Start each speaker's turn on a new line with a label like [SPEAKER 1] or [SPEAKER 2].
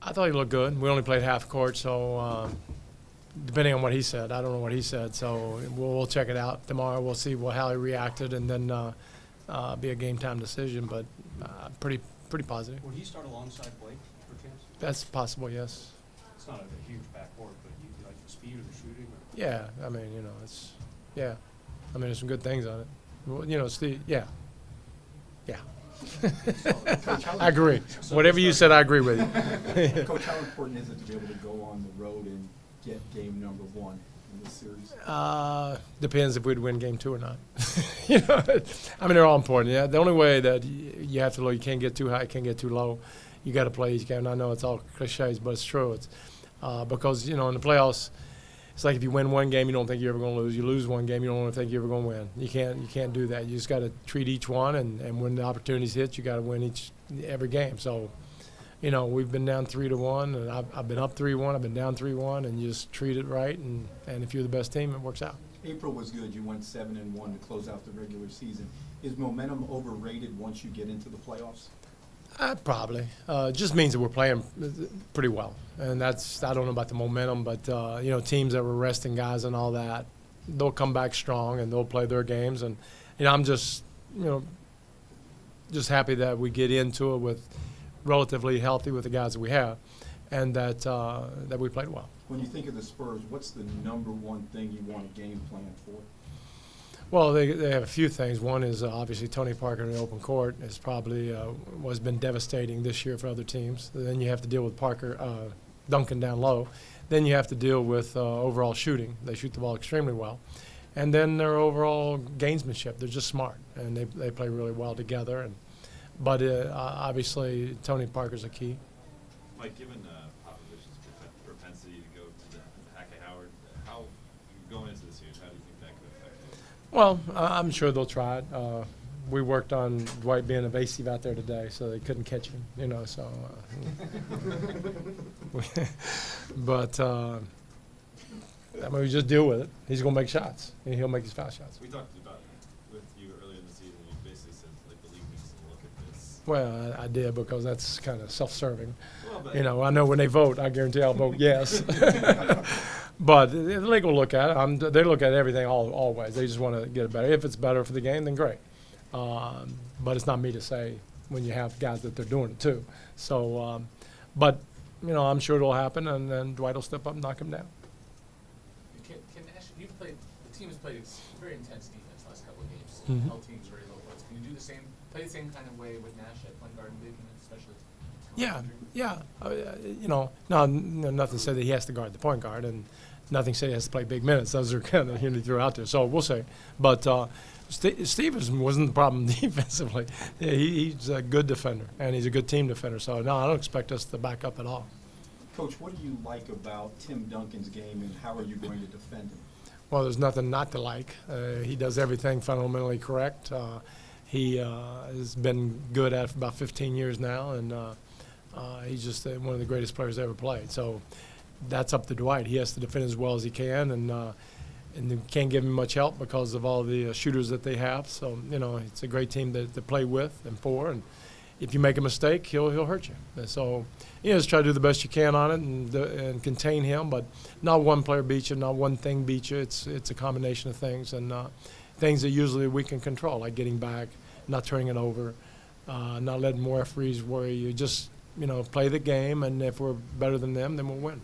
[SPEAKER 1] I thought he looked good. We only played half court, so depending on what he said, I don't know what he said. So we'll check it out tomorrow. We'll see how he reacted, and then be a game time decision. But pretty positive.
[SPEAKER 2] Would he start alongside Blake for chance?
[SPEAKER 1] That's possible, yes.
[SPEAKER 2] It's not a huge backcourt, but you like the speed of the shooting? Or?
[SPEAKER 1] Yeah, I mean, yeah. I mean, there's some good things on it. Well, Steve, yeah. I agree. Whatever you said, I agree with you.
[SPEAKER 3] Coach, how important is it to be able to go on the road and get game number 1 in this series?
[SPEAKER 1] Depends if we'd win game 2 or not. I mean, they're all important. Yeah, the only way that you have to low, you can't get too high, you can't get too low. You got to play each game. I know it's all cliches, but it's true. It's because in the playoffs, it's like if you win one game, you don't think you're ever going to lose. You lose one game, you don't think you're ever going to win. You can't do that. You just got to treat each one, and when the opportunities hit, you got to win every game. So, we've been down 3-1, and I've been up 3-1. I've been down 3-1, and you just treat it right. And if you're the best team, it works out.
[SPEAKER 3] April was good. You went 7-1 to close out the regular season. Is momentum overrated once you get into the playoffs?
[SPEAKER 1] Probably. Just means that we're playing pretty well. And I don't know about the momentum, but, teams that were resting guys and all that, they'll come back strong and they'll play their games. And, I'm just happy that we get into it with relatively healthy with the guys that we have and that we played well.
[SPEAKER 3] When you think of the Spurs, what's the number one thing you want a game plan for?
[SPEAKER 1] Well, they have a few things. One is obviously Tony Parker in the open court has probably was been devastating this year for other teams. Then you have to deal with Duncan down low. Then you have to deal with overall shooting. They shoot the ball extremely well. And then their overall gamesmanship. They're just smart, and they play really well together. But obviously Tony Parker's a key.
[SPEAKER 4] Mike, given Popovich's propensity to go to the Hackett-Howard, how going into the series, how do you think that could affect it?
[SPEAKER 1] Well, I'm sure they'll try it. We worked on Dwight being evasive out there today, so they couldn't catch him, so. But, we just deal with it. He's going to make shots, and he'll make his foul shots.
[SPEAKER 4] We talked about with you earlier in the season, you basically said, the league needs to look at this.
[SPEAKER 1] Well, I did because that's kind of self-serving.
[SPEAKER 4] Well, but
[SPEAKER 1] I know when they vote, I guarantee I'll vote yes. But the league will look at it. They look at everything always. They just want to get it better. If it's better for the game, then great. But it's not me to say when you have guys that they're doing it too. So, but I'm sure it'll happen, and then Dwight will step up and knock him down.
[SPEAKER 5] Can Nash, the team has played very intense defense last couple of games.
[SPEAKER 1] Mhm.
[SPEAKER 5] Held teams very low points. Can you play the same kind of way with Nash at point guard and big minutes, especially?
[SPEAKER 1] Yeah. Nothing said that he has to guard the point guard, and nothing said he has to play big minutes. Those are kind of he threw out there. So we'll see. But Stevenson wasn't the problem defensively. Yeah, he's a good defender, and he's a good team defender. So, no, I don't expect us to back up at all.
[SPEAKER 3] Coach, what do you like about Tim Duncan's game, and how are you going to defend him?
[SPEAKER 1] Well, there's nothing not to like. He does everything fundamentally correct. He has been good at it for about 15 years now, and he's just one of the greatest players ever played. So that's up to Dwight. He has to defend as well as he can, and they can't give him much help because of all the shooters that they have. So, it's a great team to play with and for. And if you make a mistake, he'll hurt you. And so, just try to do the best you can on it and contain him. But not one player beats you, not one thing beats you. It's a combination of things and things that usually we can control, like getting back, not turning it over, not letting more referees worry you. Just, play the game, and if we're better than them, then we'll win.